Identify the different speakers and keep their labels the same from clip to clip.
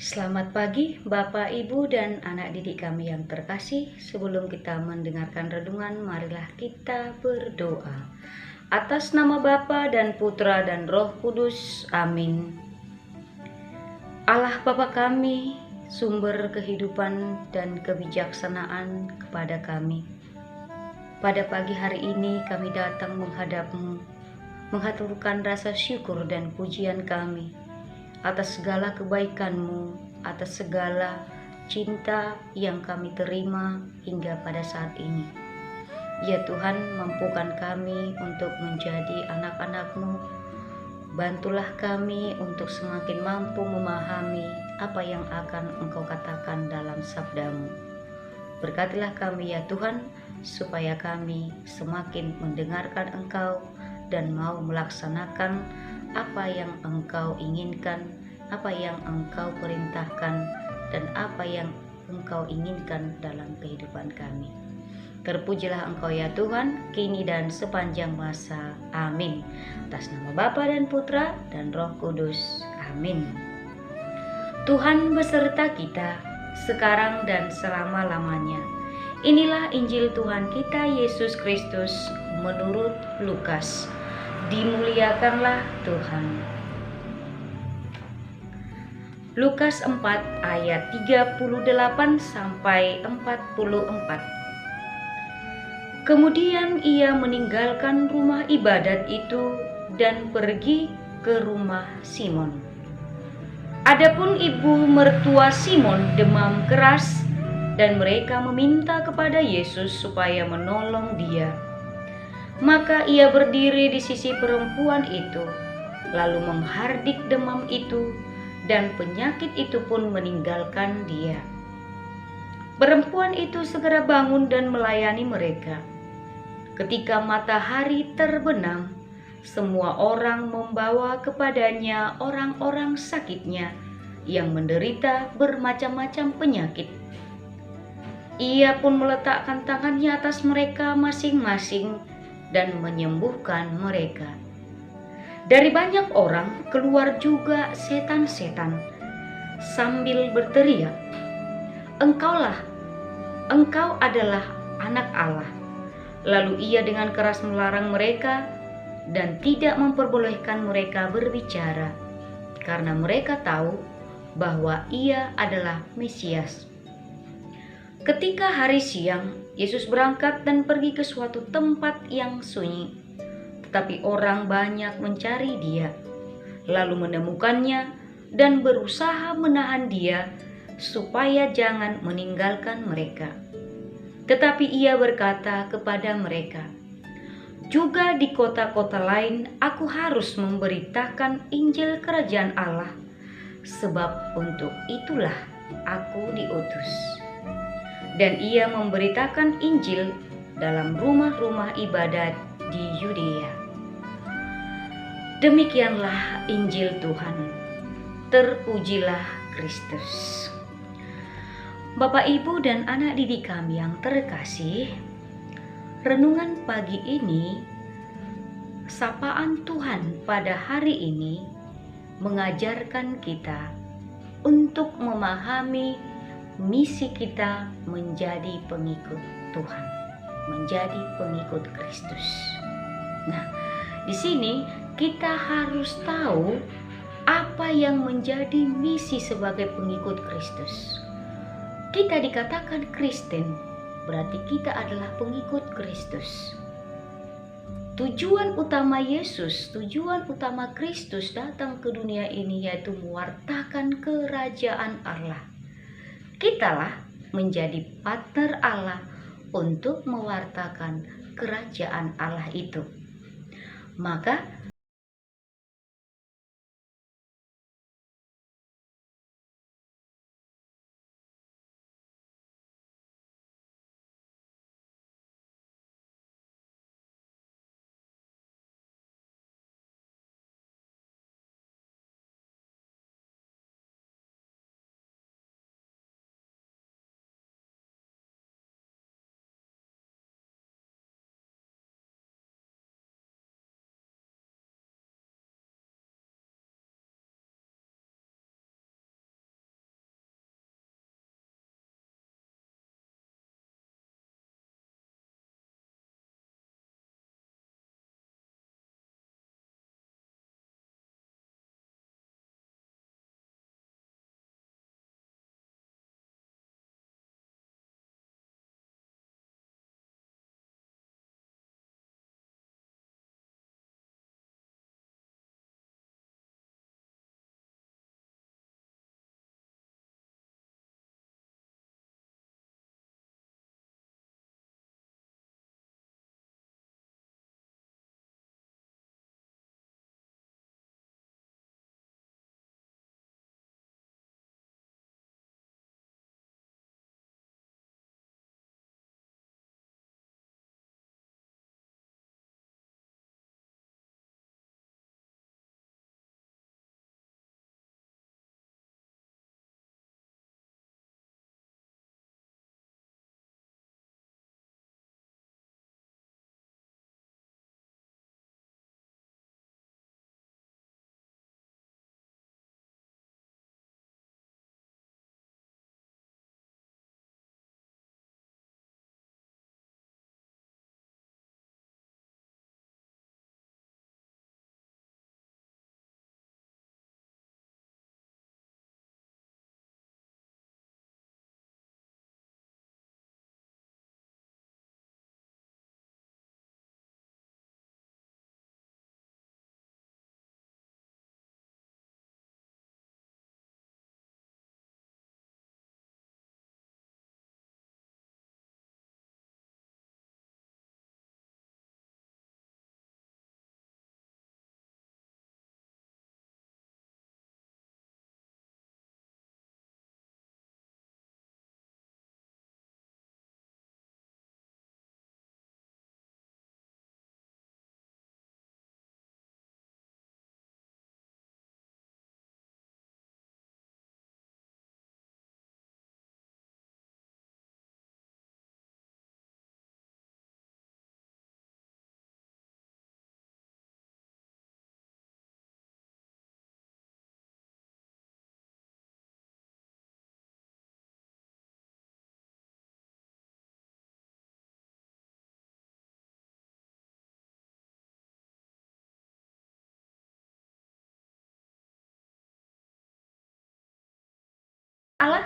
Speaker 1: Selamat pagi Bapak, Ibu, dan anak didik kami yang terkasih. Sebelum kita mendengarkan renungan, marilah kita berdoa. Atas nama Bapa dan Putra dan Roh Kudus, amin. Allah Bapa kami, sumber kehidupan dan kebijaksanaan kepada kami. Pada pagi hari ini kami datang menghadap-Mu, menghaturkan rasa syukur dan pujian kami atas segala kebaikan-Mu, atas segala cinta yang kami terima hingga pada saat ini. Ya Tuhan, mampukan kami untuk menjadi anak-anak-Mu. Bantulah kami untuk semakin mampu memahami apa yang akan Engkau katakan dalam sabda-Mu. Berkatilah kami ya Tuhan, supaya kami semakin mendengarkan Engkau dan mau melaksanakan apa yang Engkau inginkan, apa yang Engkau perintahkan, dan apa yang Engkau inginkan dalam kehidupan kami. Terpujilah Engkau ya Tuhan, kini dan sepanjang masa. Amin. Atas nama Bapa dan Putra dan Roh Kudus. Amin. Tuhan beserta kita, sekarang dan selama-lamanya. Inilah Injil Tuhan kita Yesus Kristus menurut Lukas. Dimuliakanlah Tuhan. Lukas 4 ayat 38 sampai 44. Kemudian ia meninggalkan rumah ibadat itu dan pergi ke rumah Simon. Adapun ibu mertua Simon demam keras, dan mereka meminta kepada Yesus supaya menolong dia. Maka ia berdiri di sisi perempuan itu, lalu menghardik demam itu, dan penyakit itu pun meninggalkan dia. Perempuan itu segera bangun dan melayani mereka. Ketika matahari terbenam, semua orang membawa kepadanya orang-orang sakitnya yang menderita bermacam-macam penyakit. Ia pun meletakkan tangannya atas mereka masing-masing dan menyembuhkan mereka. Dari banyak orang keluar juga setan-setan sambil berteriak, Engkau adalah anak Allah." Lalu ia dengan keras melarang mereka dan tidak memperbolehkan mereka berbicara, karena mereka tahu bahwa ia adalah Mesias. Ketika hari siang, Yesus berangkat dan pergi ke suatu tempat yang sunyi. Tetapi orang banyak mencari dia, lalu menemukannya dan berusaha menahan dia supaya jangan meninggalkan mereka. Tetapi ia berkata kepada mereka, "Juga di kota-kota lain aku harus memberitakan Injil Kerajaan Allah, sebab untuk itulah aku diutus." Dan ia memberitakan Injil dalam rumah-rumah ibadat di Yudea. Demikianlah Injil Tuhan. Terpujilah Kristus. Bapak, Ibu, dan anak didik kami yang terkasih, renungan pagi ini, sapaan Tuhan pada hari ini mengajarkan kita untuk memahami misi kita menjadi pengikut Tuhan, menjadi pengikut Kristus. Nah, di sini kita harus tahu apa yang menjadi misi sebagai pengikut Kristus. Kita dikatakan Kristen, berarti kita adalah pengikut Kristus. Tujuan utama Yesus, tujuan utama Kristus datang ke dunia ini yaitu mewartakan kerajaan Allah. Kitalah menjadi partner Allah untuk mewartakan kerajaan Allah itu. Maka Allah,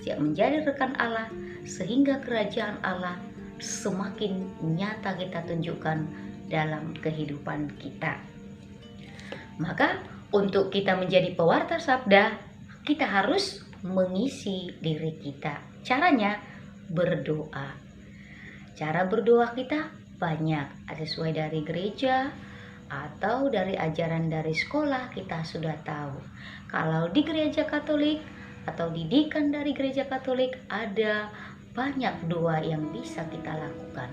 Speaker 1: siap menjadi rekan Allah, sehingga kerajaan Allah semakin nyata kita tunjukkan dalam kehidupan kita. Maka untuk kita menjadi pewarta sabda, kita harus mengisi diri kita. Caranya berdoa. Cara berdoa kita banyak, sesuai dari gereja atau dari ajaran dari sekolah kita sudah tahu. Kalau di gereja Katolik atau didikan dari gereja Katolik, ada banyak doa yang bisa kita lakukan.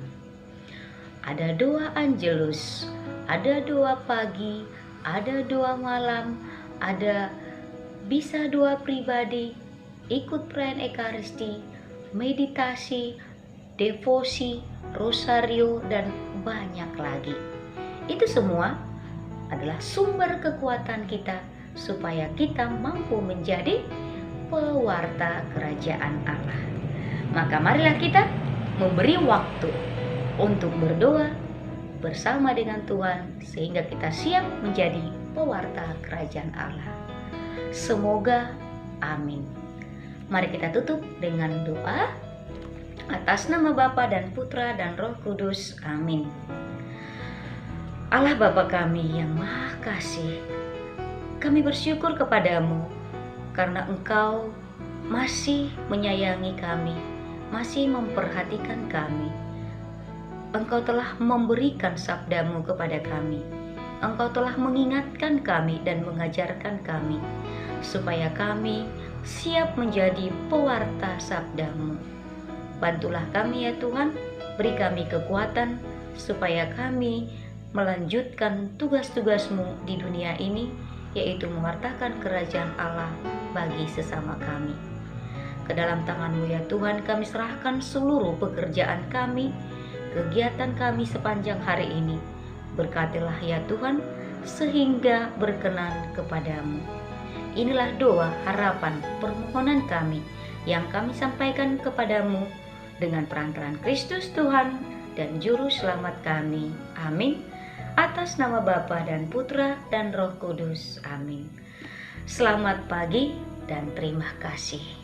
Speaker 1: Ada doa Angelus, ada doa pagi, ada doa malam, ada bisa doa pribadi, ikut perayaan Ekaristi, meditasi, devosi, rosario, dan banyak lagi. Itu semua adalah sumber kekuatan kita supaya kita mampu menjadi pewarta kerajaan Allah. Maka marilah kita memberi waktu untuk berdoa bersama dengan Tuhan sehingga kita siap menjadi pewarta kerajaan Allah. Semoga amin. Mari kita tutup dengan doa atas nama Bapa dan Putra dan Roh Kudus. Amin. Allah Bapa kami yang Maha Kasih, kami bersyukur kepadamu karena Engkau masih menyayangi kami, masih memperhatikan kami. Engkau telah memberikan sabdamu kepada kami. Engkau telah mengingatkan kami dan mengajarkan kami supaya kami siap menjadi pewarta sabdamu. Bantulah kami ya Tuhan, beri kami kekuatan supaya kami melanjutkan tugas-tugasmu di dunia ini, yaitu mewartakan kerajaan Allah bagi sesama kami. Ke dalam tangan-Mu ya Tuhan kami serahkan seluruh pekerjaan kami, kegiatan kami sepanjang hari ini. Berkatilah ya Tuhan sehingga berkenan kepadamu. Inilah doa, harapan, permohonan kami yang kami sampaikan kepadamu dengan perantaraan Kristus Tuhan dan Juru Selamat kami. Amin. Atas nama Bapa dan Putra dan Roh Kudus. Amin. Selamat pagi dan terima kasih.